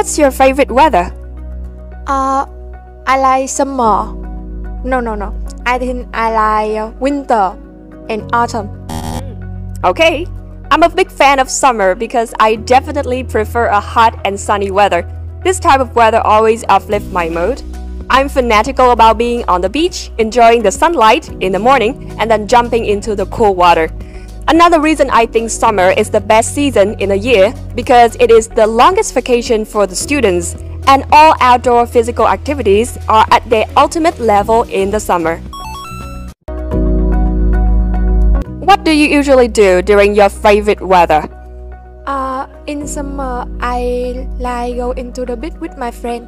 what's your favorite weather? I like summer. No. I think I like winter and autumn. Okay, I'm a big fan of summer because I definitely prefer a hot and sunny weather. This type of weather always uplifts my mood. I'm fanatical about being on the beach, enjoying the sunlight in the morning, and then jumping into the cool water. Another reason I think summer is the best season in a year because it is the longest vacation for the students, and all outdoor physical activities are at their ultimate level in the summer. What do you usually do during your favorite weather? In summer, I like go into the beach with my friend.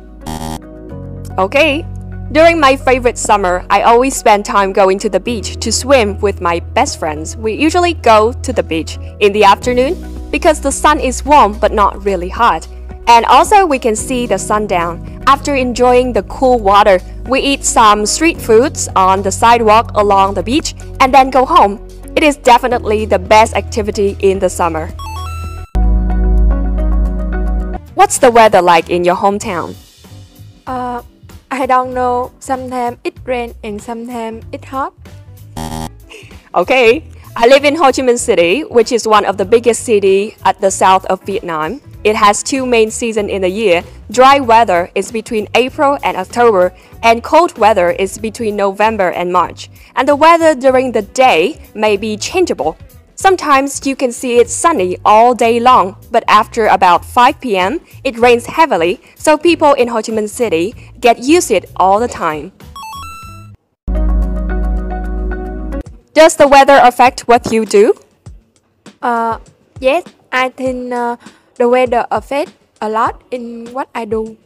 Okay. During my favorite summer, I always spend time going to the beach to swim with my best friends. We usually go to the beach in the afternoon because the sun is warm but not really hot. And also we can see the sundown. After enjoying the cool water, we eat some street foods on the sidewalk along the beach and then go home. It is definitely the best activity in the summer. What's the weather like in your hometown? I don't know. Sometimes it rains and sometimes it's hot. Okay, I live in Ho Chi Minh City, which is one of the biggest cities at the south of Vietnam. It has two main seasons in the year. Dry weather is between April and October, and cold weather is between November and March. And the weather during the day may be changeable. Sometimes you can see it sunny all day long, but after about 5 p.m., it rains heavily, so people in Ho Chi Minh City get used to it all the time. Does the weather affect what you do? Yes, I think the weather affects a lot in what I do.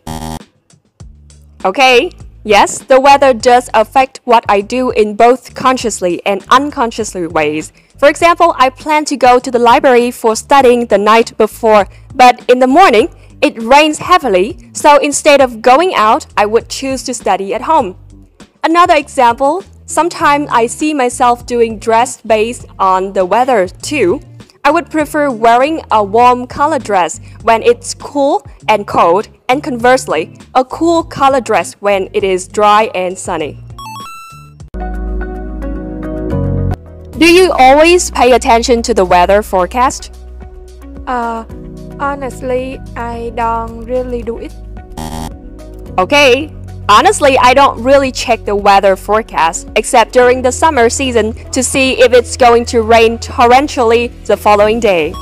Okay, yes, the weather does affect what I do in both consciously and unconsciously ways. For example, I plan to go to the library for studying the night before, but in the morning, it rains heavily, so instead of going out, I would choose to study at home. Another example, sometimes I see myself doing dress based on the weather too. I would prefer wearing a warm color dress when it's cool and cold, and conversely, a cool color dress when it is dry and sunny. Do you always pay attention to the weather forecast? Honestly, I don't really do it. Okay. Honestly, I don't really check the weather forecast, except during the summer season to see if it's going to rain torrentially the following day.